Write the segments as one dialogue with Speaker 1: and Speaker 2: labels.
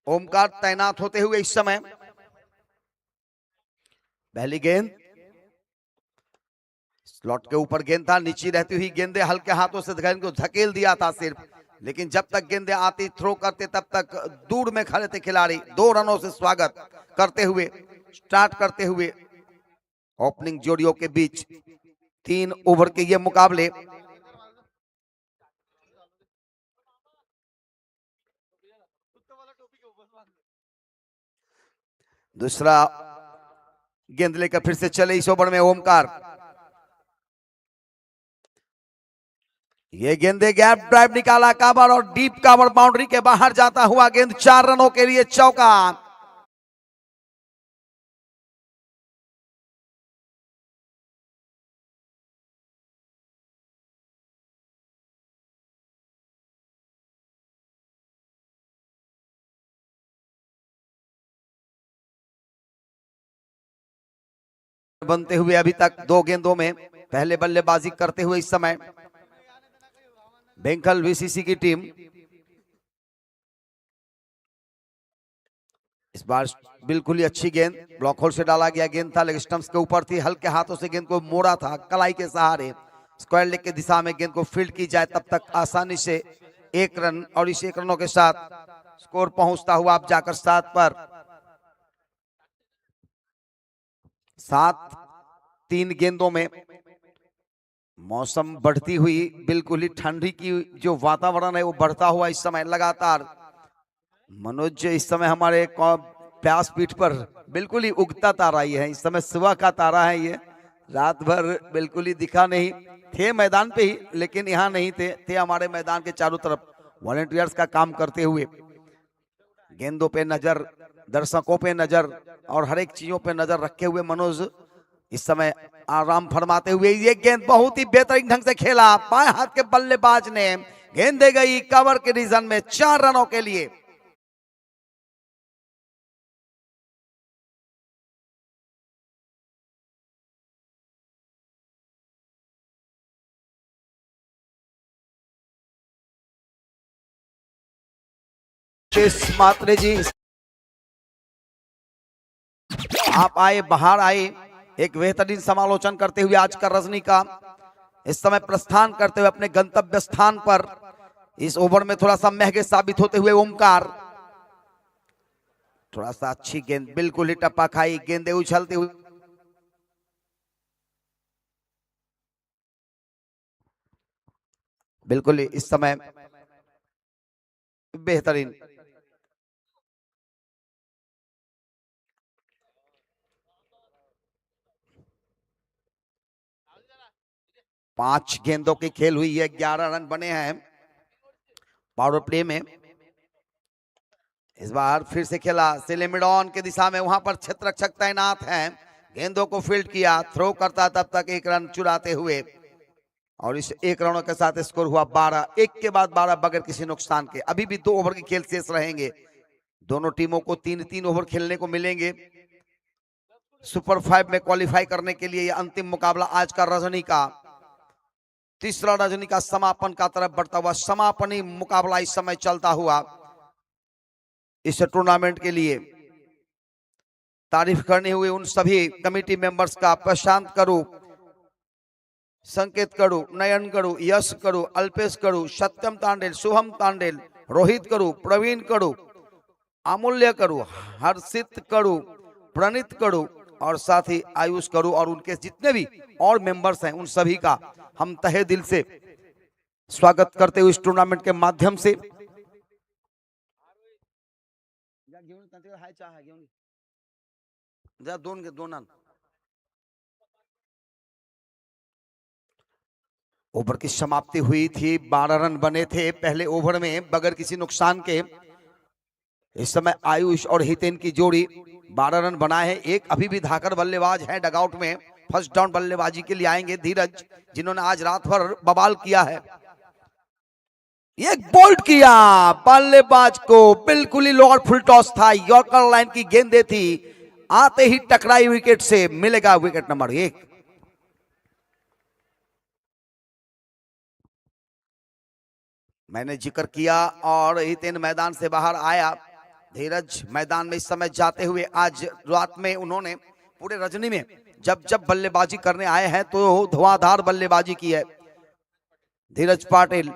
Speaker 1: ओमकार तैनात होते हुए इस समय पहली गेंद स्लॉट के ऊपर गेंद था, नीचे रहती हुई गेंदे हल्के हाथों से गेंद को धकेल दिया था सिर्फ, लेकिन जब तक गेंदे आती थ्रो करते तब तक दूर में खड़े थे खिलाड़ी। 2 रनों से स्वागत करते हुए स्टार्ट करते हुए ओपनिंग जोड़ियों के बीच 3 ओवर के ये मुकाबले। दूसरा गेंद लेकर फिर से चले इस ओवर में ओमकार। ये गेंदे गैप ड्राइव निकाला कवर और डीप कवर बाउंड्री के बाहर जाता हुआ गेंद 4 रनों के लिए चौका। बनते हुए अभी तक 2 गेंदों में पहले बल्लेबाजी करते हुए इस समय बेंकल वीसीसी की टीम। इस बार बिल्कुल ही अच्छी गेंद ब्लॉक होल से डाला गया गेंद था, लेकिन स्टंप्स के ऊपर थी, हल्के हाथों से गेंद को मोड़ा था कलाई के सहारे। स्क्वायर लेग के दिशा में गेंद को फील्ड की जाए तब तक आसानी से 1 रन, और इस 1 रनों के साथ स्कोर पहुंचता हुआ आप जाकर 7 पर 7-3 गेंदों में मौसम बढ़ती हुई बिल्कुल ही ठंडी की जो वातावरण है वो बढ़ता हुआ इस समय लगातार। मनोज इस समय हमारे प्यास पीठ पर बिल्कुल ही उगता तारा ही है, इस समय सुबह का तारा है ये। रात भर बिल्कुल ही दिखा नहीं, थे मैदान पे ही लेकिन यहाँ नहीं थे हमारे मैदान के चारों तरफ वॉलंटियर्स का काम करते हुए। गेंदों पे नजर, दर्शकों पे नजर और हर एक चीजों पे नजर रखे हुए मनोज इस समय आराम फरमाते हुए। ये गेंद बहुत ही बेहतरीन ढंग से खेला बाएं हाथ के बल्लेबाज ने, गेंद दे गई कवर के रीजन में 4 रनों के लिए। मात्रे जी आप आए, बाहर आए, एक बेहतरीन समालोचन करते हुए आज का रजनी का इस समय प्रस्थान करते हुए अपने गंतव्य स्थान पर। इस ओवर में थोड़ा सा महंगे साबित होते हुए ओमकार, थोड़ा सा अच्छी गेंद बिल्कुल ही टप्पा खाई, गेंदे उछलते हुए बिल्कुल इस समय बेहतरीन। पांच गेंदों की खेल हुई है, 11 रन बने हैं पावर प्ले में। इस बार फिर से खेला सिलेमिडॉन के दिशा में, वहां पर क्षेत्ररक्षक तैनात हैं, गेंदों को फील्ड किया, थ्रो करता तब तक 1 रन चुराते हुए, और इस 1 रनों के साथ स्कोर हुआ 12, एक के बाद 12 बगैर किसी नुकसान के। अभी भी 2 ओवर के खेल शेष रहेंगे, दोनों टीमों को 3-3 ओवर खेलने को मिलेंगे। सुपर 5 में क्वालिफाई करने के लिए यह अंतिम मुकाबला आज का रजनी का, तीसरा रजनी का समापन का तरफ बढ़ता हुआ समापनी मुकाबला इस समय चलता हुआ इस टूर्नामेंट के लिए। तारीफ करने हुए उन सभी कमेटी मेंबर्स का, प्रशांत करू, संकेत करू, नयन करू, यश करू, अल्पेश करू, सत्यम तांडेल, शुभम तांडेल, रोहित करू, प्रवीण करू, अमूल्य करू, हर्षित करू, प्रणीत करू और साथ ही आयुष करू और उनके जितने भी और मेंबर्स हैं उन सभी का हम तहे दिल से स्वागत करते हुए इस टूर्नामेंट के माध्यम से। ओवर की समाप्ति हुई थी, 12 रन बने थे पहले ओवर में बगैर किसी नुकसान के। इस समय आयुष और हितेन की जोड़ी 12 रन बनाए हैं। एक अभी भी धाकर बल्लेबाज है डगआउट में, फर्स्ट डाउन बल्लेबाजी के लिए आएंगे धीरज, जिन्होंने आज रात भर बवाल किया है। एक बोल्ड किया बल्लेबाज को, बिल्कुल ही लोअर फुल टॉस था, यॉर्कर लाइन की गेंदे थी, आते ही टकराई विकेट से, मिलेगा विकेट नंबर 1। मैंने जिक्र किया और हितेन मैदान से बाहर आया, धीरज मैदान में इस समय जाते हुए, आज रात में उन्होंने पूरे रजनी में जब जब बल्लेबाजी करने आए हैं तो धुआंधार बल्लेबाजी की है धीरज पाटिल।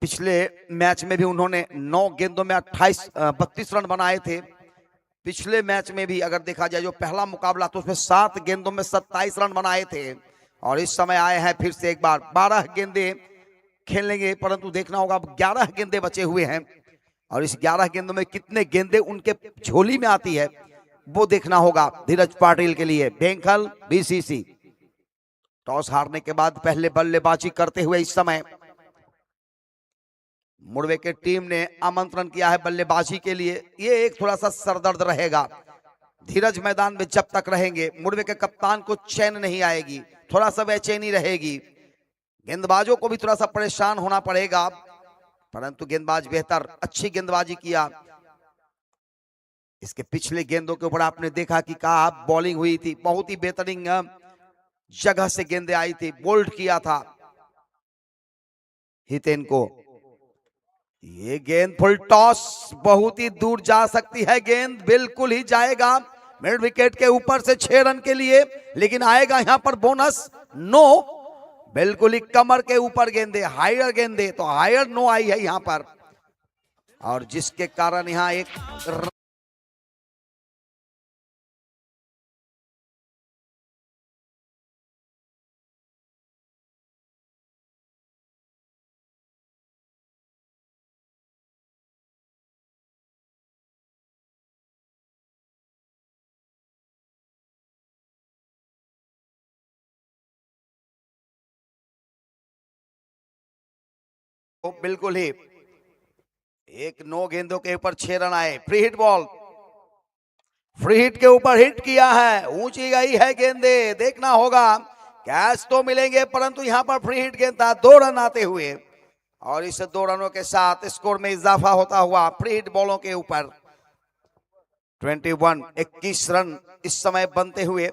Speaker 1: पिछले मैच में भी उन्होंने 9 गेंदों में 32 रन बनाए थे। पिछले मैच में भी अगर देखा जाए जो पहला मुकाबला तो उसमें 7 गेंदों में 27 रन बनाए थे। और इस समय आए हैं फिर से एक बार 12 गेंदे खेलेंगे, परंतु देखना होगा अब 11 गेंदे बचे हुए हैं और इस 11 गेंदों में कितने गेंदे उनके झोली में आती है वो देखना होगा धीरज पाटिल के लिए। बेंखल बीसीसी टॉस हारने के बाद पहले बल्लेबाजी करते हुए इस समय मुड़वे के टीम ने आमंत्रण किया है बल्लेबाजी के लिए। ये एक थोड़ा सा सरदर्द रहेगा धीरज मैदान में जब तक रहेंगे। मुड़वे के कप्तान को चैन नहीं आएगी, थोड़ा सा बेचैनी रहेगी, गेंदबाजों को भी थोड़ा सा परेशान होना पड़ेगा, परंतु गेंदबाज बेहतर अच्छी गेंदबाजी किया। इसके पिछले गेंदों के ऊपर आपने देखा कि कहा बॉलिंग हुई थी, बहुत ही बेहतरीन जगह से गेंदें आई थी, बोल्ड किया था हितेन को। ये गेंद फुल टॉस बहुत ही दूर जा सकती है, गेंद बिल्कुल ही जाएगा मिड विकेट के ऊपर से 6 रन के लिए, लेकिन आएगा यहां पर बोनस नो, बिल्कुल ही कमर के ऊपर गेंदे, हायर गेंदे, तो हायर नो आई है यहां पर और जिसके कारण यहां एक बिल्कुल ही एक 9 गेंदों के ऊपर 6 रन आए। Free hit ball, free hit के ऊपर हिट किया है, ऊंची गई है गेंदे, देखना होगा कैच तो मिलेंगे, परंतु यहां पर फ्री हिट गेंद था, 2 रन आते हुए और इस 2 रनों के साथ स्कोर में इजाफा होता हुआ फ्री हिट बॉलों के ऊपर 21 रन इस समय बनते हुए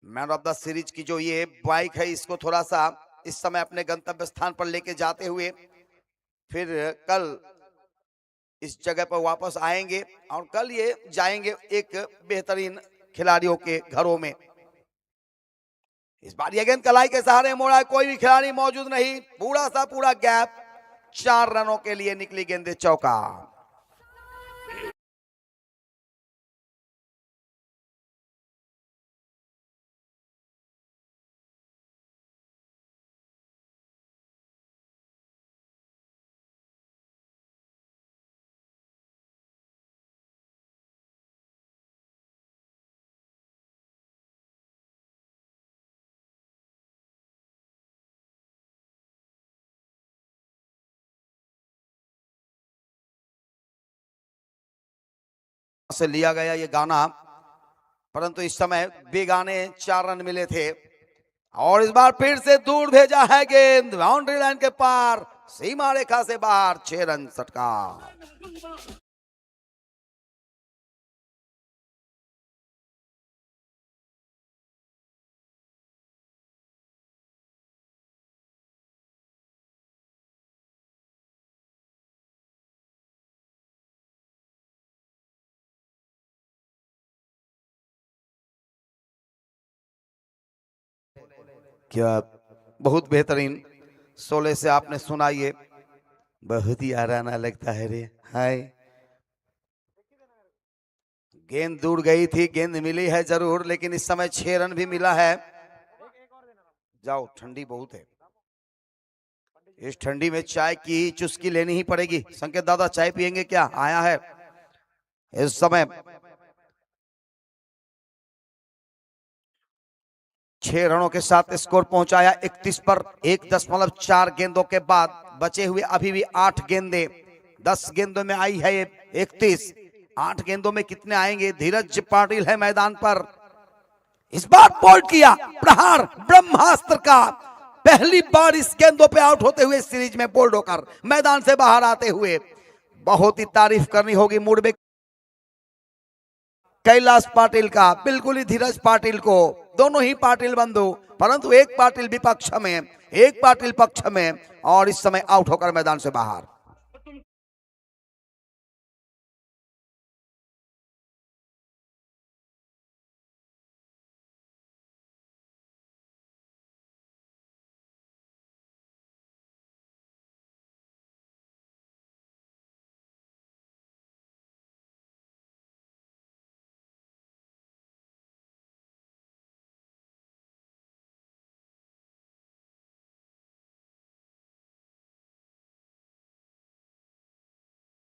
Speaker 1: मैन ऑफ द सीरीज की जो ये बाइक है इसको थोड़ा सा इस समय अपने गंतव्य स्थान पर लेके जाते हुए फिर कल इस जगह पर वापस आएंगे और कल ये जाएंगे एक बेहतरीन खिलाड़ियों के घरों में। इस बार ये गेंद कलाई के सहारे मोड़ा, कोई भी खिलाड़ी मौजूद नहीं, पूरा सा पूरा गैप, 4 रनों के लिए निकली गेंदे चौका। से लिया गया ये गाना, परंतु इस समय बेगाने 4 रन मिले थे और इस बार फिर से दूर भेजा है गेंद, बाउंड्री लाइन के पार, सीमा रेखा से बाहर, 6 रन सटका। क्या बहुत बेहतरीन 16 से आपने सुना, ये बहुत ही आराना लगता है रे। हाय, गेंद दूर गई थी, गेंद मिली है जरूर, लेकिन इस समय 6 रन भी मिला है। जाओ, ठंडी बहुत है, इस ठंडी में चाय की चुस्की लेनी ही पड़ेगी। संकेत दादा चाय पियेंगे क्या? आया है इस समय 6 रनों के साथ स्कोर पहुंचाया 31 पर। 1.4 गेंदों के बाद बचे हुए अभी भी 8 गेंदे, 10 गेंदों में आई है 31, 8 गेंदों में कितने आएंगे? धीरज पाटिल है मैदान पर, इस बार बोल्ड किया, प्रहार ब्रह्मास्त्र का, पहली बार इस गेंदों पे आउट होते हुए सीरीज में बोल्ड होकर मैदान से बाहर आते हुए बहुत ही तारीफ करनी होगी मुड़बे कैलाश पाटिल का, बिल्कुल ही धीरज पाटिल को, दोनों ही पाटिल बंधु, परंतु एक पाटिल विपक्ष में, एक पाटिल पक्ष में और इस समय आउट होकर मैदान से बाहर।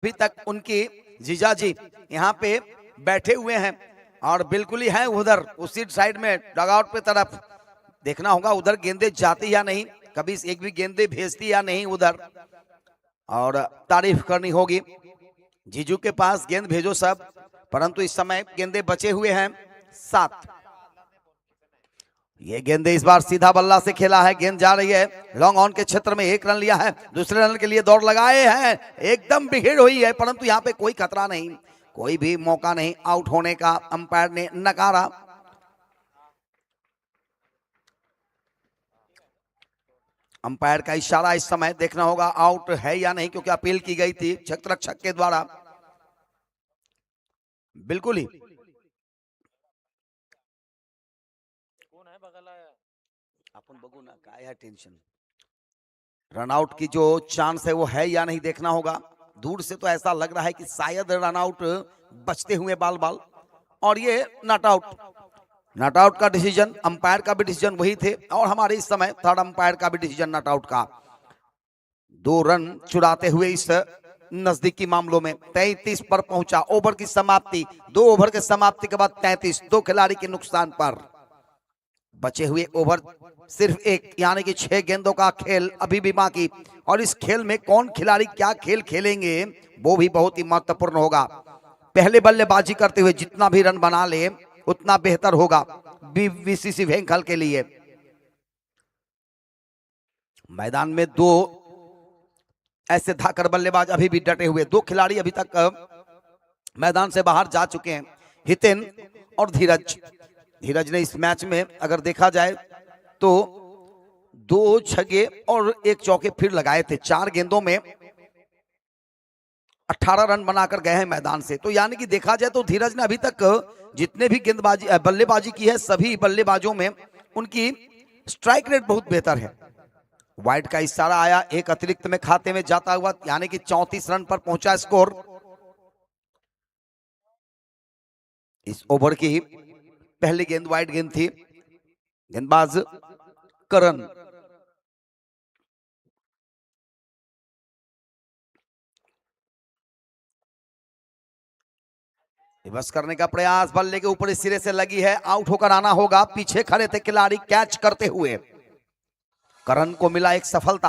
Speaker 1: अभी तक उनकी जीजा जी यहाँ पे बैठे हुए हैं और बिल्कुल ही हैं उधर उसी साइड में डगआउट पे तरफ। देखना होगा उधर गेंदे जाती या नहीं, कभी एक भी गेंदे भेजती या नहीं उधर, और तारीफ करनी होगी। जीजू के पास गेंद भेजो सब, परंतु इस समय गेंदे बचे हुए हैं 7। ये गेंदे इस बार सीधा बल्ला से खेला है, गेंद जा रही है लॉन्ग ऑन के क्षेत्र में, 1 रन लिया है, दूसरे रन के लिए दौड़ लगाए हैं, एकदम भीड़ हुई है, परंतु यहाँ पे कोई खतरा नहीं, कोई भी मौका नहीं आउट होने का, अंपायर ने नकारा। अंपायर का इशारा इस समय देखना होगा आउट है या नहीं, क्योंकि अपील की गई थी क्षेत्ररक्षक के द्वारा। बिल्कुल ही अपन बगू ना काय है टेंशन। रनआउट की जो चांस है वो है या नहीं देखना होगा। दूर से तो ऐसा लग रहा है कि शायद रनआउट बचते हुए बाल बाल, और ये नॉट आउट। नॉट आउट का डिसीजन, अंपायर का भी डिसीजन वही थे, और हमारे इस समय थर्ड अंपायर का भी डिसीजन नॉट आउट का। 2 रन चुराते हुए इस नजदीकी मामलों में 33 पर पहुंचा। ओवर की समाप्ति, 2 ओवर के समाप्ति के बाद 33, 2 खिलाड़ी के नुकसान पर। बचे हुए ओवर सिर्फ 1, यानी कि 6 गेंदों का खेल अभी भी बाकी, और इस खेल में कौन खिलाड़ी क्या खेल खेलेंगे वो भी बहुत ही महत्वपूर्ण होगा। पहले बल्लेबाजी करते हुए जितना भी रन बना ले उतना बेहतर होगा बीसीसी वेंखल के लिए। मैदान में 2 ऐसे धाकर बल्लेबाज अभी भी डटे हुए, 2 खिलाड़ी अभी तक मैदान से बाहर जा चुके हैं, हितेन और धीरज। धीरज ने इस मैच में अगर देखा जाए तो 2 छक्के और 1 चौके फिर लगाए थे, 4 गेंदों में 18 रन बनाकर गए हैं मैदान से। तो यानी कि देखा जाए तो धीरज ने अभी तक जितने भी गेंदबाजी बल्लेबाजी की है, सभी बल्लेबाजों में उनकी स्ट्राइक रेट बहुत बेहतर है। वाइड का इशारा आया, 1 अतिरिक्त में खाते में जाता हुआ, यानी कि 34 रन पर पहुंचा स्कोर। इस ओवर की पहली गेंद वाइड गेंद थी, गेंदबाज करण। रिवर्स करने का प्रयास, बल्ले के ऊपर इस सिरे से लगी है, आउट होकर आना होगा। पीछे खड़े थे खिलाड़ी कैच करते हुए, करण को मिला एक सफलता।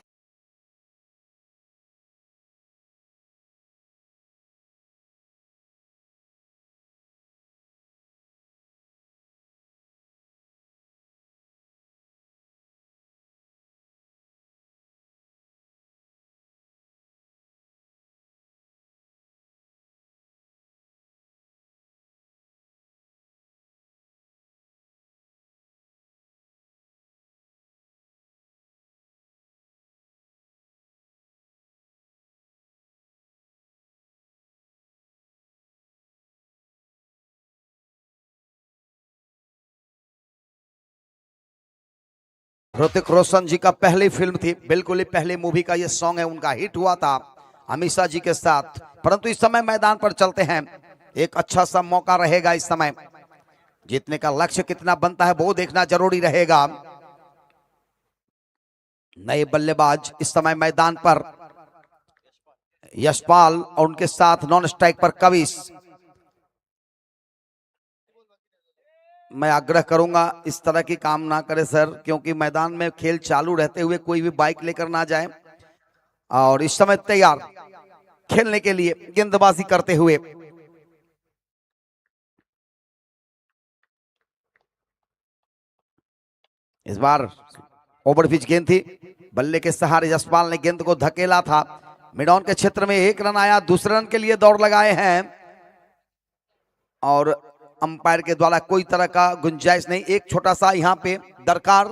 Speaker 1: ऋतिक रोशन जी का पहली फिल्म थी, बिल्कुल ही पहली मूवी का ये सॉन्ग है, उनका हिट हुआ था अमीषा जी के साथ। परंतु इस समय मैदान पर चलते हैं, एक अच्छा सा मौका रहेगा इस समय, जीतने का लक्ष्य कितना बनता है वो देखना जरूरी रहेगा। नए बल्लेबाज इस समय मैदान पर, यशपाल और उनके साथ नॉन स्ट्राइक पर कविश। मैं आग्रह करूंगा इस तरह की काम ना करे सर, क्योंकि मैदान में खेल चालू रहते हुए कोई भी बाइक लेकर ना जाए। और इस समय तैयार खेलने के लिए गेंदबाजी करते हुए, इस बार ओवर पिच गेंद थी, बल्ले के सहारे यशपाल ने गेंद को धकेला था, मिड ऑन के क्षेत्र में 1 रन आया, दूसरे रन के लिए दौड़ लगाए हैं, और अंपायर के द्वारा कोई तरह का गुंजाइश नहीं। एक छोटा सा यहाँ पे दरकार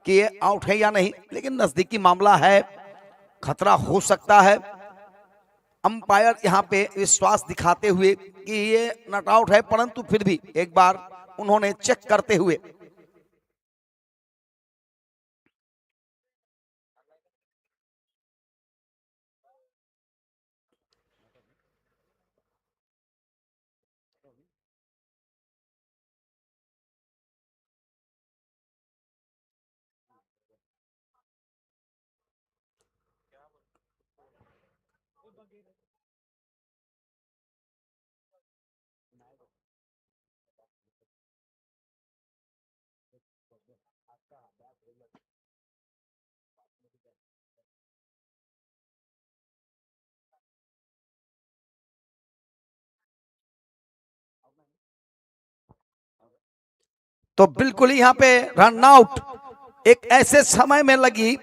Speaker 1: कि ये आउट है या नहीं, लेकिन नजदीकी मामला है, खतरा हो सकता है। अंपायर यहाँ पे विश्वास दिखाते हुए कि ये नॉट आउट है, परंतु फिर भी एक बार उन्होंने चेक करते हुए तो बिल्कुल यहाँ पे रन आउट एक ऐसे समय में लगी,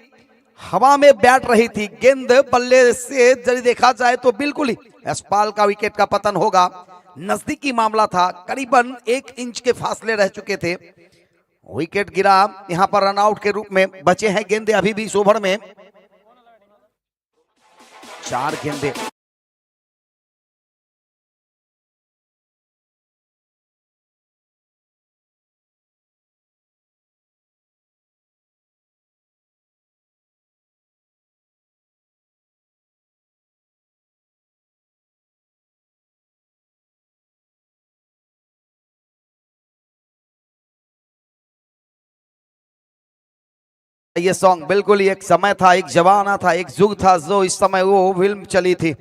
Speaker 1: हवा में बैठ रही थी गेंद, बल्ले से यदि देखा जाए तो बिल्कुल ही यशपाल का विकेट का पतन होगा। नजदीकी मामला था, करीबन 1 इंच के फासले रह चुके थे। विकेट गिरा, यहां पर रन आउट के रूप में बचे हैं गेंदे अभी भी इस ओवर में 4 गेंदे। ये सॉन्ग बिल्कुल ही एक समय था, एक जमाना था, एक युग था, जो इस समय वो फिल्म चली थी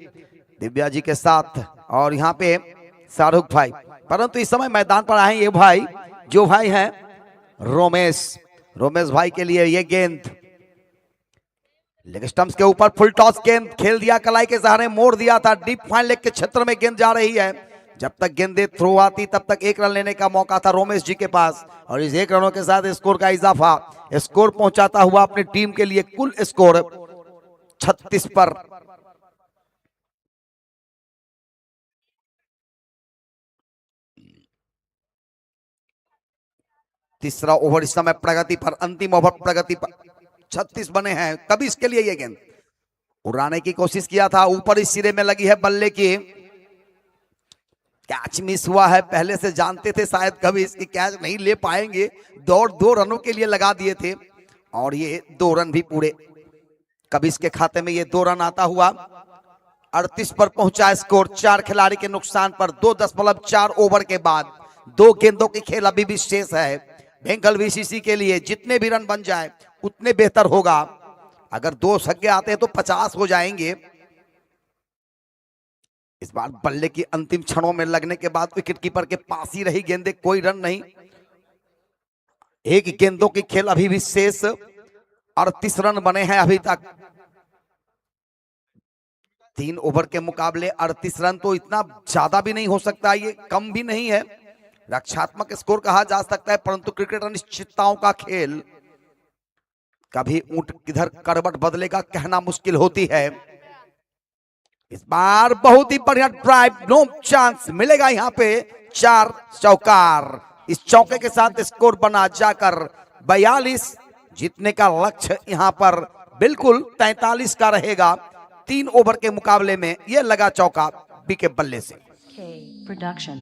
Speaker 1: दिव्या जी के साथ और यहाँ पे शाहरुख भाई। परंतु इस समय मैदान पर आए ये भाई, जो भाई हैं रोमेश भाई के लिए ये गेंद लेग स्टंप्स के ऊपर फुल टॉस गेंद खेल दिया, कलाई के सहारे मोड़ दिया था, डीप फाइन लेग के क्षेत्र में गेंद जा रही है। जब तक गेंदे थ्रो आती तब तक 1 रन लेने का मौका था रोमेश जी के पास और इस 1 रनों के साथ स्कोर का इजाफा, स्कोर पहुंचाता हुआ अपनी टीम के लिए कुल स्कोर 36 पर। तीसरा ओवर इस समय प्रगति पर, अंतिम ओवर प्रगति पर, 36 बने हैं। कभी इसके लिए ये गेंद उड़ाने की कोशिश किया था, ऊपर इस सिरे में लगी है बल्ले की, कैच मिस हुआ है। पहले से जानते थे शायद कभी इसकी कैच नहीं ले पाएंगे, दौड़ 2 रनों के लिए लगा दिए थे और ये 2 रन भी पूरे। कभी इसके खाते में ये 2 रन आता हुआ 38 पर पहुंचा स्कोर, 4 खिलाड़ी के नुकसान पर 2.4 ओवर के बाद 2 गेंदों की खेल अभी भी शेष है। भेंगल बीसीसी के लिए जितने भी रन बन जाए उतने बेहतर होगा। अगर 2 छक्के आते हैं तो 50 हो जाएंगे। इस बार बल्ले की अंतिम क्षणों में लगने के बाद विकेट कीपर के पास ही रही गेंदे, कोई रन नहीं। 1 गेंदों की खेल अभी भी शेष, 38 रन बने हैं अभी तक। 3 ओवर के मुकाबले 38 रन तो इतना ज्यादा भी नहीं हो सकता, ये कम भी नहीं है, रक्षात्मक स्कोर कहा जा सकता है। परंतु क्रिकेट अनिश्चितताओं का खेल, कभी ऊंट किधर करवट बदलेगा कहना मुश्किल होती है। इस बार बहुत ही बढ़िया ड्राइव, नो चांस मिलेगा यहाँ पे, 4 चौकार। इस चौके के साथ स्कोर बना जाकर 42, जीतने का लक्ष्य यहाँ पर बिल्कुल 43 का रहेगा। 3 ओवर के मुकाबले में यह लगा चौका बीके बल्ले से। प्रोडक्शन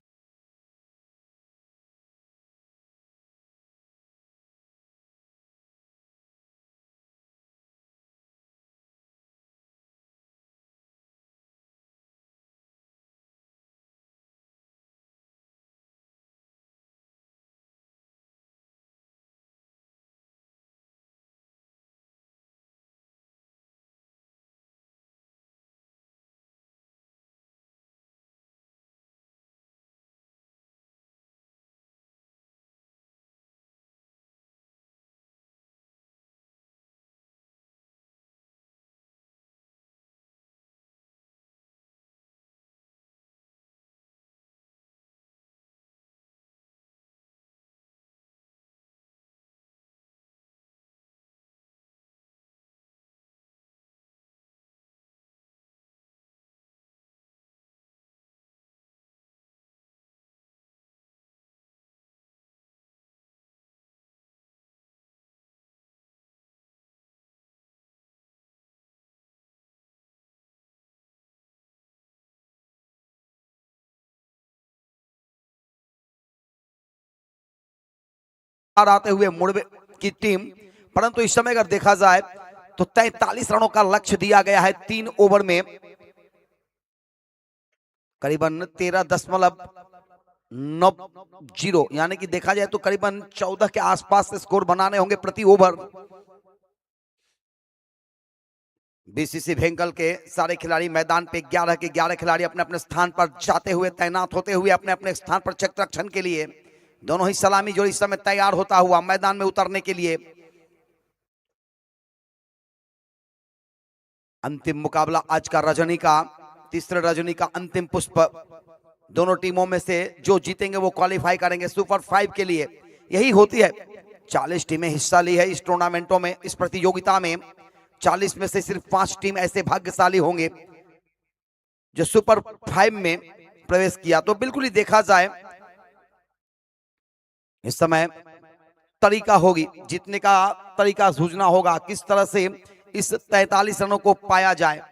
Speaker 1: आते हुए मुड़वे की टीम, परंतु इस समय अगर देखा जाए तो 43 रनों का लक्ष्य दिया गया है 3 ओवर में। करीबन 13.90 यानी कि देखा जाए तो करीबन 14 के आसपास स्कोर बनाने होंगे प्रति ओवर। बीसीसी भेंगल के सारे खिलाड़ी मैदान पे 11 के 11 खिलाड़ी अपने अपने स्थान पर जाते हुए, तैनात होते हुए अपने अपने स्थान पर चेक रक्षण के लिए, दोनों ही सलामी जो इस समय तैयार होता हुआ मैदान में उतरने के लिए। अंतिम मुकाबला आज का रजनी का, तीसरे रजनी का अंतिम पुष्प। दोनों टीमों में से जो जीतेंगे वो क्वालिफाई करेंगे सुपर 5 के लिए। यही होती है। 40 टीमें हिस्सा ली है इस टूर्नामेंटों में, इस प्रतियोगिता में। 40 में से सिर्फ 5 टीम ऐसे भाग्यशाली होंगे जो सुपर 5 में प्रवेश किया। तो बिल्कुल ही देखा जाए इस समय तरीका होगी जीतने का, तरीका सूझना होगा किस तरह से इस 43 रनों को पाया जाए।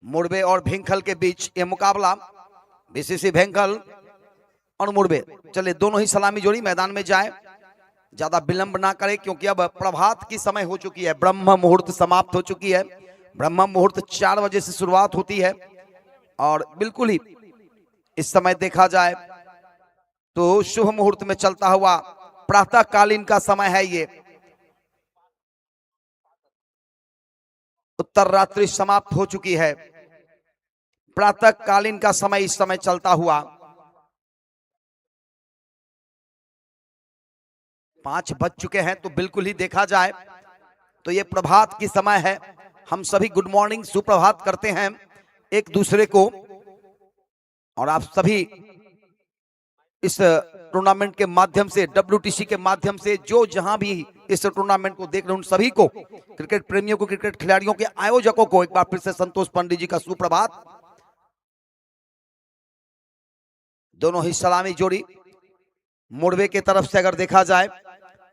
Speaker 1: मुड़बे और भिंखल के बीच यह मुकाबला, बीसीसी भिंखल और मुड़बे। चले दोनों ही सलामी जोड़ी मैदान में जाए, ज्यादा विलंब ना करे, क्योंकि अब प्रभात की समय हो चुकी है, ब्रह्म मुहूर्त समाप्त हो चुकी है। ब्रह्म मुहूर्त 4 बजे से शुरुआत होती है और बिल्कुल ही इस समय देखा जाए तो शुभ मुहूर्त में चलता हुआ प्रातःकालीन का समय है। ये उत्तर रात्रि समाप्त हो चुकी है, प्रातःकालीन का समय इस समय चलता हुआ 5 बज चुके हैं। तो बिल्कुल ही देखा जाए तो ये प्रभात की समय है। हम सभी गुड मॉर्निंग सुप्रभात करते हैं एक दूसरे को, और आप सभी इस टूर्नामेंट के माध्यम से, WTC के माध्यम से, जो जहां भी इस टूर्नामेंट को देख रहे हैं उन सभी को, क्रिकेट प्रेमियों को, क्रिकेट खिलाड़ियों के आयोजकों को एक बार फिर से संतोष पंडित जी का सुप्रभात। दोनों ही सलामी जोड़ी मुड़बे की तरफ से अगर देखा जाए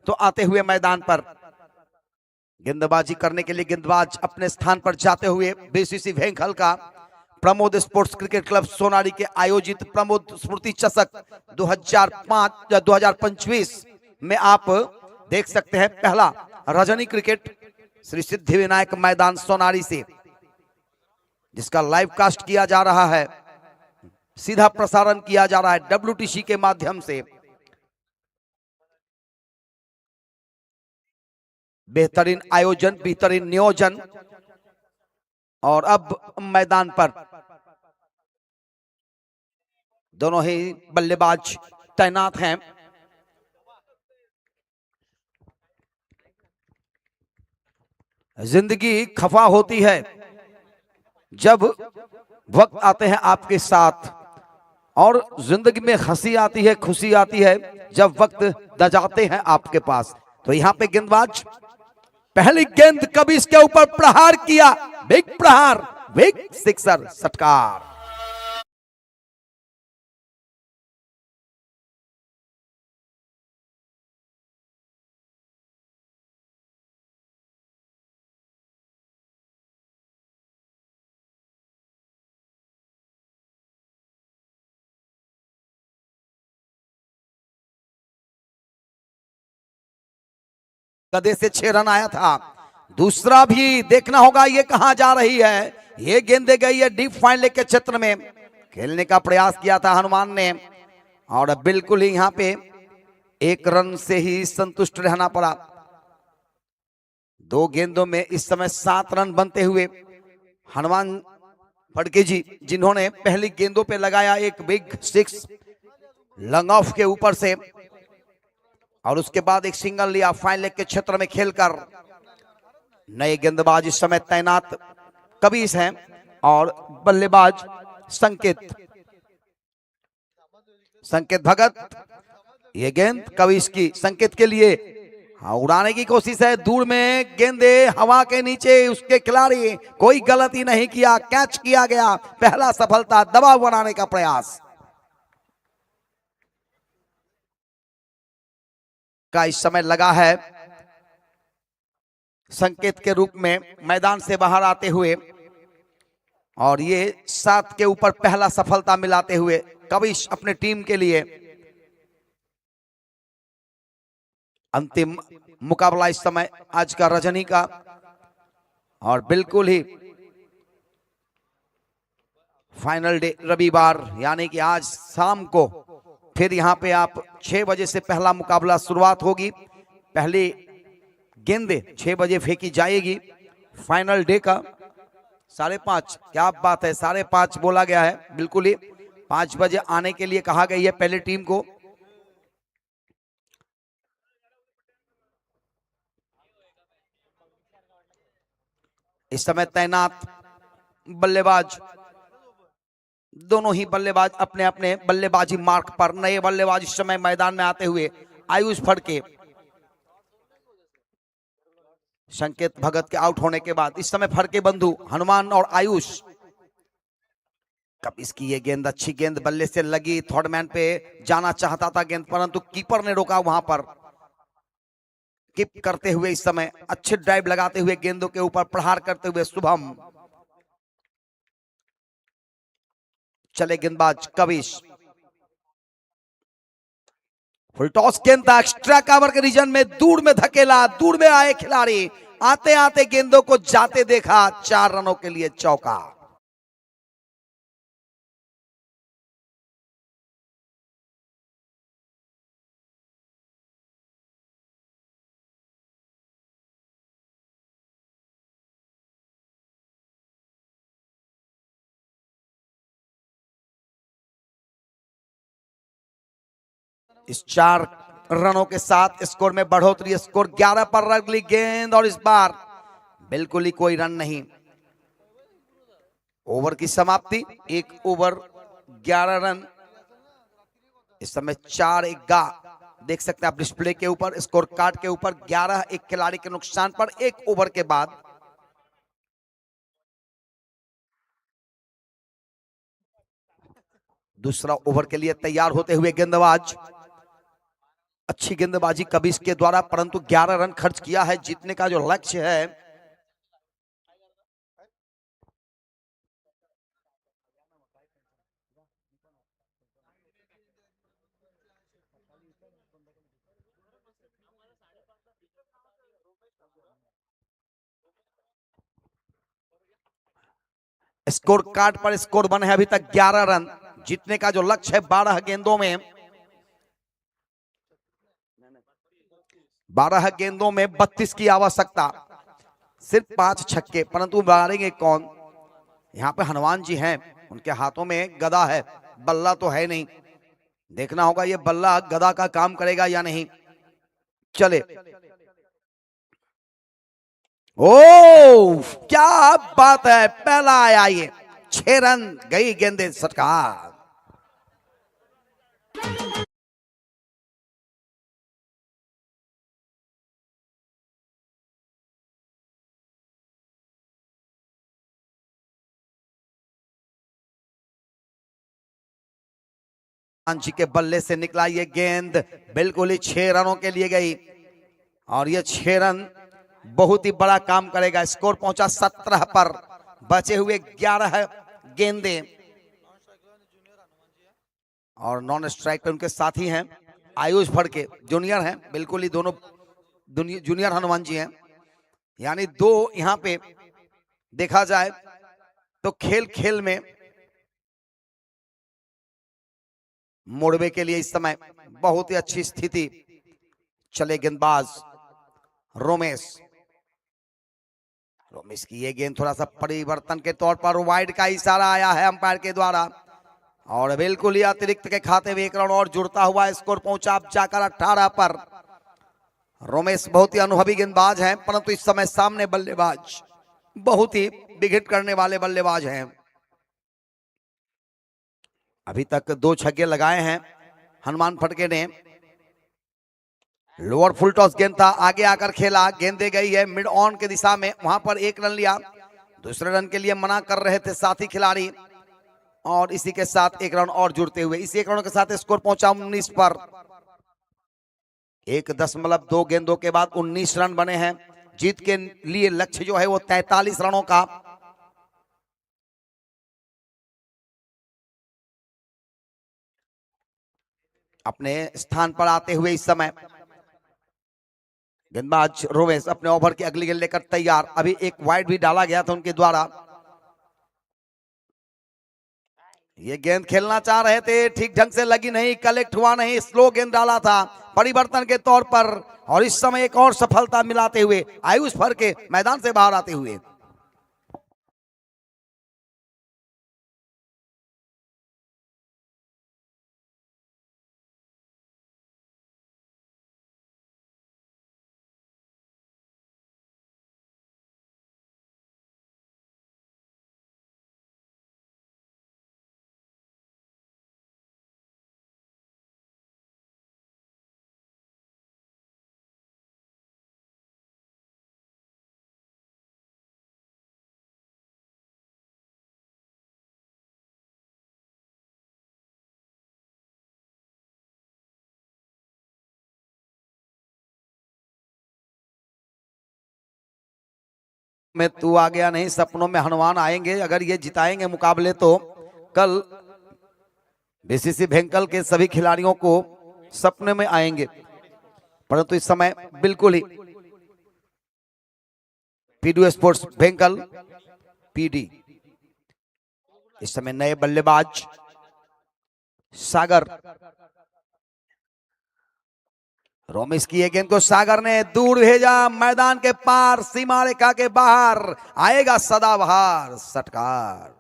Speaker 1: तो आते हुए मैदान पर गेंदबाजी करने के लिए गेंदबाज अपने स्थान पर जाते हुए बीसीसी भेंखल का Pramod sports cricket club Sonari के आयोजित प्रमोद स्मृति चषक 2025 में आप देख सकते हैं पहला रजनी क्रिकेट श्री सिद्धि विनायक मैदान सोनारी से, जिसका लाइव कास्ट किया जा रहा है, सीधा प्रसारण किया जा रहा है WTC के माध्यम से। बेहतरीन आयोजन, बेहतरीन नियोजन, और अब मैदान पर दोनों ही बल्लेबाज तैनात हैं। जिंदगी खफा होती है जब वक्त आते हैं आपके साथ, और जिंदगी में हंसी आती है, खुशी आती है जब वक्त दजाते हैं आपके पास। तो यहां पे गेंदबाज पहली गेंद कभी इसके ऊपर प्रहार किया, बिग प्रहार, बिग सिक्सर, षटकार। गदे से 6 रन आया था। दूसरा भी देखना होगा ये कहां जा रही है। ये गेंदे गई है डीप फाइन के क्षेत्र में, खेलने का प्रयास किया था हनुमान ने, और बिल्कुल ही यहां पे 1 रन से ही संतुष्ट रहना पड़ा। 2 गेंदों में इस समय 7 रन बनते हुए हनुमान फड़के जी, जिन्होंने पहली गेंदों पे लगाया एक बिग 6 लॉन्ग ऑफ के ऊपर से, और उसके बाद एक सिंगल लिया फाइन लेग के क्षेत्र में खेलकर। नए गेंदबाज इस समय तैनात कबीस हैं, और बल्लेबाज संकेत भगत। ये गेंद कबीस की संकेत के लिए उड़ाने की कोशिश है, दूर में गेंदे हवा के नीचे, उसके खिलाड़ी कोई गलती नहीं किया, कैच किया गया। पहला सफलता, दबाव बनाने का प्रयास का इस समय लगा है। संकेत के रूप में मैदान से बाहर आते हुए, और ये 7 के ऊपर पहला सफलता मिलाते हुए कविश अपने टीम के लिए। अंतिम मुकाबला इस समय आज का रजनी का, और बिल्कुल ही फाइनल डे रविवार, यानी कि आज शाम को फिर यहां पे आप 6 बजे से पहला मुकाबला शुरुआत होगी। पहली गेंदे 6 बजे फेंकी जाएगी। फाइनल डे का 5:30, क्या बात है, 5:30 बोला गया है। बिल्कुल ही 5 बजे आने के लिए कहा गई है पहले टीम को। इस समय तैनात बल्लेबाज, दोनों ही बल्लेबाज अपने अपने बल्लेबाजी मार्क पर। नए बल्लेबाज इस समय मैदान में आते हुए आयुष फड़के, संकेत भगत के आउट होने के बाद इस समय फड़के बंधु हनुमान और आयुष। कब इसकी ये गेंद, अच्छी गेंद बल्ले से लगी, थर्ड मैन पे जाना चाहता था गेंद, परंतु कीपर ने रोका। वहां पर कीप करते हुए इस समय अच्छे ड्राइव लगाते हुए गेंदों के ऊपर प्रहार करते हुए शुभम। चले गेंदबाज कविश, फुल टॉस गेंद था, एक्स्ट्रा कवर के रीजन में दूर में धकेला, दूर में आए खिलाड़ी, आते आते गेंदों को जाते देखा, 4 रनों के लिए चौका। इस 4 रनों के साथ स्कोर में बढ़ोतरी, स्कोर 11 पर। अगली गेंद और इस बार बिल्कुल ही कोई रन नहीं। ओवर की समाप्ति, 1 ओवर 11 रन। इस समय 4-1 देख सकते हैं आप डिस्प्ले के ऊपर, स्कोर कार्ड के ऊपर। 11 एक खिलाड़ी के नुकसान पर 1 ओवर के बाद। दूसरा ओवर के लिए तैयार होते हुए गेंदबाज, अच्छी गेंदबाजी कबिश के द्वारा, परंतु 11 रन खर्च किया है। जीतने का जो लक्ष्य है, स्कोर कार्ड पर स्कोर बने हैं अभी तक 11 रन। जीतने का जो लक्ष्य है 12 गेंदों में, 12 गेंदों में 32 की आवश्यकता। सिर्फ 5 छक्के, परंतु मारेंगे कौन? यहाँ पे हनुमान जी हैं, उनके हाथों में गदा है, बल्ला तो है नहीं। देखना होगा ये बल्ला गदा का काम करेगा या नहीं। चले, ओ क्या बात है, पहला आया ये, 6 रन, गई गेंदे सरकार। जी के बल्ले से निकला ये गेंद, बिल्कुल ही 6 रनों के लिए गई, और ये 6 रन बहुत ही बड़ा काम करेगा। स्कोर पहुंचा 17 पर, बचे हुए 11 गेंदे, और नॉन स्ट्राइक पे उनके साथी हैं आयुष फड़के, जूनियर हैं, बिल्कुल ही दोनों जूनियर हनुमान जी हैं। यानी 2 यहां पे देखा जाए तो खेल खेल में मोड़वे के लिए इस समय बहुत ही अच्छी स्थिति। चले गेंदबाज रोमेश, रोमेश की ये गेंद थोड़ा सा परिवर्तन के तौर पर वाइड का इशारा आया है अंपायर के द्वारा, और बिल्कुल ही अतिरिक्त के खाते में 1 रन और जुड़ता हुआ स्कोर पहुंचा अब जाकर 18 पर। रोमेश बहुत ही अनुभवी गेंदबाज हैं, परंतु इस समय सामने बल्लेबाज बहुत ही विकेट करने वाले बल्लेबाज हैं। अभी तक 2 छक्के लगाए हैं हनुमान फड़के ने। लोअर फुल टॉस गेंद था, आगे आकर खेला, गेंद दे गई है मिड ऑन के दिशा में, वहां पर 1 रन लिया। दूसरे रन के लिए मना कर रहे थे साथी खिलाड़ी, और इसी के साथ 1 रन और जुड़ते हुए इसी 1 रन के साथ स्कोर पहुंचा 19 पर। 1.2 गेंदों के बाद 19 रन बने हैं। जीत के लिए लक्ष्य जो है वो 43 रनों का। अपने स्थान पर आते हुए इस समय गेंदबाज रोवेश अपने ओवर की अगली गेंद लेकर तैयार। अभी एक वाइड भी डाला गया था उनके द्वारा। ये गेंद खेलना चाह रहे थे, ठीक ढंग से लगी नहीं, कलेक्ट हुआ नहीं, स्लो गेंद डाला था परिवर्तन के तौर पर, और इस समय एक और सफलता मिलाते हुए आयुष फड़के मैदान से बाहर आते हुए। में तू आ गया नहीं, सपनों में हनुमान आएंगे। अगर ये जिताएंगे मुकाबले तो कल बीसीसी भेंकल के सभी खिलाड़ियों को सपने में आएंगे, परंतु इस समय बिल्कुल ही पीडीओ स्पोर्ट्स भेंकल पीडी इस समय नए बल्लेबाज सागर रोमिस की ये गेंद को सागर ने दूर भेजा, मैदान के पार सीमा रेखा के बाहर आएगा सदाबहार षटकार।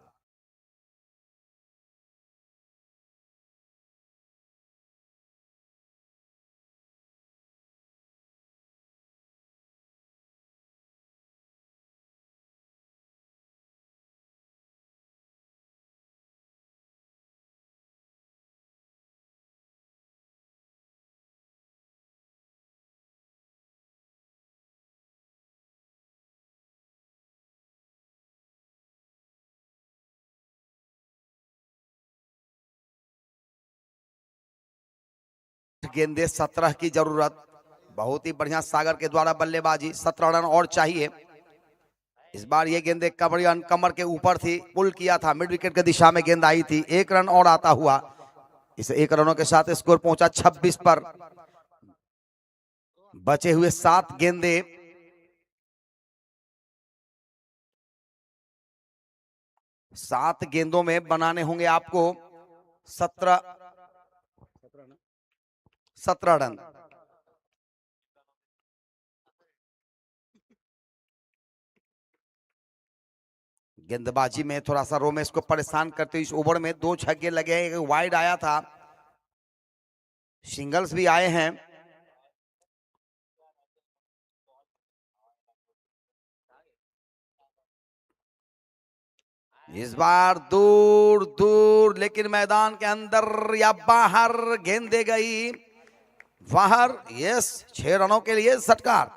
Speaker 1: गेंदे 17 की जरूरत, बहुत ही बढ़िया सागर के द्वारा बल्लेबाजी, 17 रन और चाहिए। इस बार ये गेंदे कमर के ऊपर थी, पुल किया था, मिड विकेट की दिशा में गेंद आई थी, 1 रन और आता हुआ। इस 1 रनों के साथ स्कोर पहुंचा 26 पर। बचे हुए 7 गेंदे, सात गेंदों में बनाने होंगे आपको 17 रन। गेंदबाजी में थोड़ा सा रोमेश को परेशान करते हुए इस ओवर में 2 छक्के लगे, एक वाइड आया था, सिंगल्स भी आए हैं। इस बार दूर दूर, लेकिन मैदान के अंदर या बाहर गेंदे गई बाहर। यस, 6 रनों के लिए षटकार।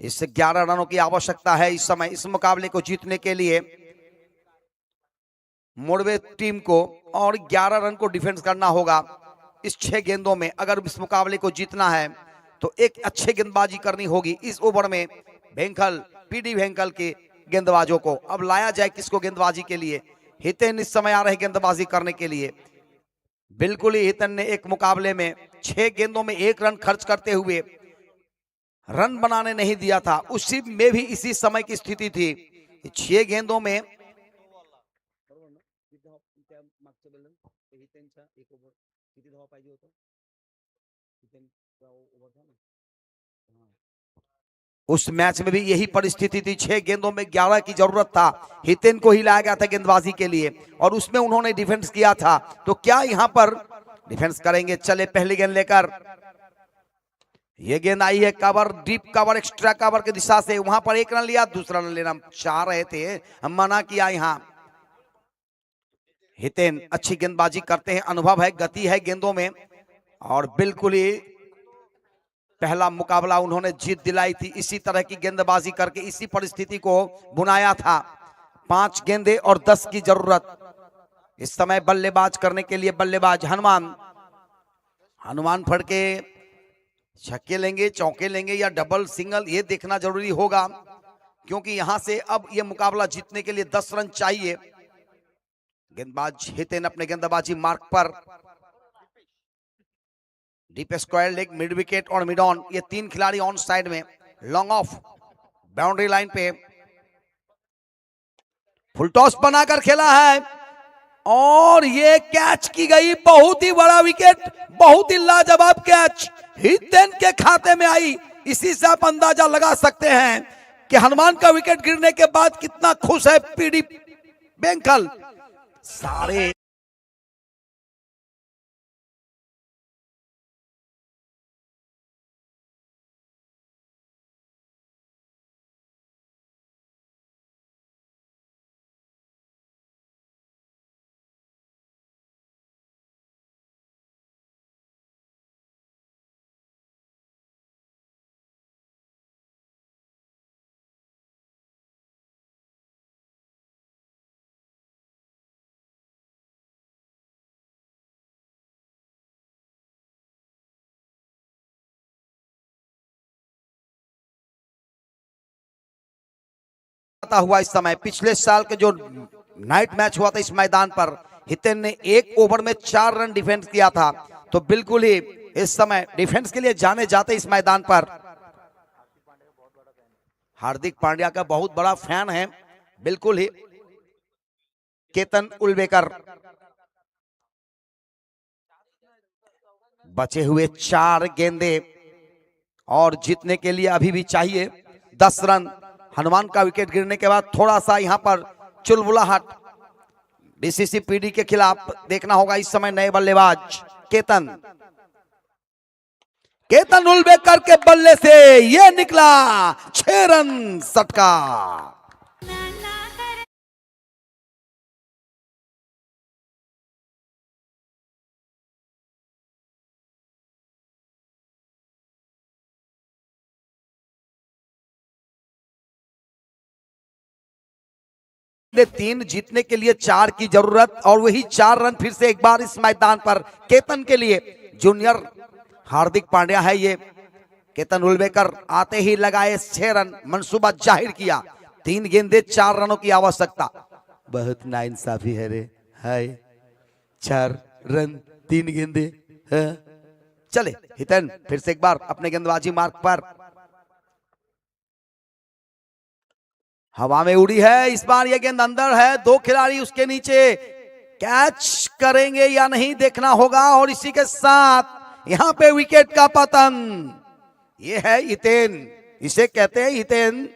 Speaker 1: इस 11 रनों की आवश्यकता है इस समय इस मुकाबले को जीतने के लिए मोड़वे टीम को, और 11 रन को डिफेंस करना होगा इस 6 गेंदों में। अगर इस मुकाबले को जीतना है तो एक अच्छे गेंदबाजी करनी होगी इस ओवर में। भेंकल, पीडी भेंकल के गेंदबाजों को अब लाया जाए किसको गेंदबाजी के लिए। हितेन इस समय आ रहे गेंदबाजी करने के लिए। बिल्कुल ही हितेन ने एक मुकाबले में 6 गेंदों में 1 रन खर्च करते हुए रन बनाने नहीं दिया था, उसी में भी इसी समय की स्थिति थी। 6 गेंदों में उस मैच में भी यही परिस्थिति थी, 6 गेंदों में 11 की जरूरत था। हितेन को ही लाया गया था गेंदबाजी के लिए और उसमें उन्होंने डिफेंस किया था। तो क्या यहां पर डिफेंस करेंगे? चले पहली गेंद लेकर, ये गेंद आई है cover, deep cover, extra cover की दिशा से, वहां पर 1 रन लिया, दूसरा रन लेना चाह रहे थे, हम मना किया। यहां हितेन अच्छी गेंदबाजी करते हैं, अनुभव है, गति है गेंदों में, और बिल्कुल ही पहला मुकाबला उन्होंने जीत दिलाई थी इसी तरह की गेंदबाजी करके, इसी परिस्थिति को बुनाया था। 5 गेंदे और 10 की जरूरत इस समय बल्लेबाज करने के लिए। बल्लेबाज हनुमान फड़के छक्के लेंगे, चौके लेंगे या डबल सिंगल, ये देखना जरूरी होगा, क्योंकि यहां से अब ये मुकाबला जीतने के लिए 10 रन चाहिए। गेंदबाज हितेन अपने गेंदबाजी मार्क पर, deep square leg, mid wicket और मिड ऑन, ये 3 खिलाड़ी ऑन साइड में, लॉन्ग ऑफ बाउंड्री लाइन पे, फुल टॉस बनाकर खेला है और ये कैच की गई, बहुत ही बड़ा विकेट, बहुत ही लाजवाब कैच हितेन के खाते में आई। इसी से आप अंदाजा लगा सकते हैं कि हनुमान का विकेट गिरने के बाद कितना खुश है पीडी भेंकल। सारे हुआ इस समय पिछले साल के जो नाइट मैच हुआ था इस मैदान पर हितेन ने 1 ओवर में 4 रन डिफेंस किया था। तो बिल्कुल ही इस समय डिफेंस के लिए जाने जाते इस मैदान पर। हार्दिक पांड्या का बहुत बड़ा फैन है बिल्कुल ही केतन उल्वेकर। बचे हुए 4 गेंदे और जीतने के लिए अभी भी चाहिए 10 रन। हनुमान का विकेट गिरने के बाद थोड़ा सा यहां पर चुलबुलाहट बीसीसी पीडी के खिलाफ देखना होगा इस समय नए बल्लेबाज केतन उल्वेकर के बल्ले से ये निकला 6 रन सटका। तीन जीतने के लिए 4 की जरूरत और वही 4 रन फिर से एक बार इस मैदान पर केतन के लिए। जूनियर हार्दिक पांड्या है ये। केतन उल्वेकर आते ही लगाए 6 रन, मंसूबा जाहिर किया। 3 गेंदे 4 रनों की आवश्यकता। बहुत नाइंसाफी है रे, हाय 4 रन 3 गेंदे है। चले हितेन फिर से एक बार अपने गेंदबाजी मार्ग पर। हवा में उड़ी है इस बार ये गेंद, अंदर है, 2 खिलाड़ी उसके नीचे, कैच करेंगे या नहीं देखना होगा। और इसी के साथ यहां पे विकेट का पतन। ये है हितेन, इसे कहते हैं हितेन।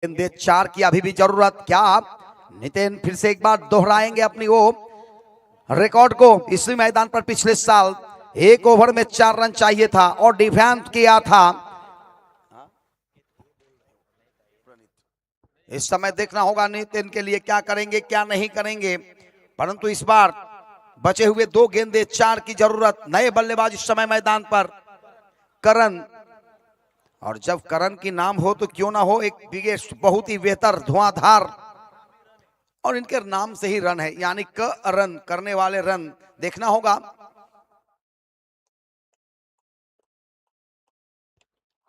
Speaker 1: गेंदे 4 की अभी भी जरूरत। क्या नितिन फिर से एक बार दोहराएंगे अपनी वो रिकॉर्ड को। इसी मैदान पर पिछले साल 1 ओवर में 4 रन चाहिए था और डिफेंस किया था। इस समय देखना होगा नितिन के लिए क्या करेंगे क्या नहीं करेंगे। परंतु इस बार बचे हुए 2 गेंदे 4 की जरूरत। नए बल्लेबाज इस समय मैदान पर करण। और जब करण की नाम हो तो क्यों ना हो एक बिगेस्ट, बहुत ही बेहतर, धुआंधार, और इनके नाम से ही रन है, यानी क रन करने वाले रन। देखना होगा।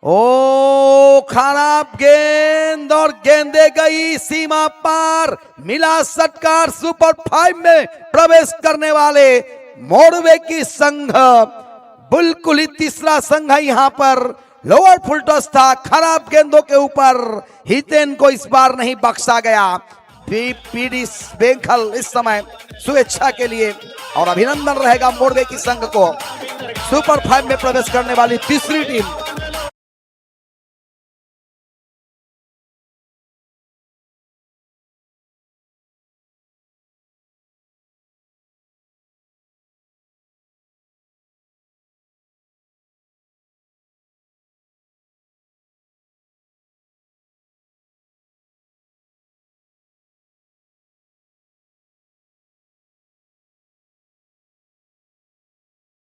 Speaker 1: ओ खराब गेंद और गेंदे गई सीमा पार। मिला षटकार। सुपर 5 में प्रवेश करने वाले मोरवे की संघ, बिल्कुल ही तीसरा संघ है यहां पर। लोअर फुल टॉस था, खराब गेंदों के ऊपर हितेन को इस बार नहीं बख्शा गया। पीडी बेंखल इस समय स्वेच्छा के लिए, और अभिनंदन रहेगा मोरवे की संघ को। सुपर 5 में प्रवेश करने वाली तीसरी टीम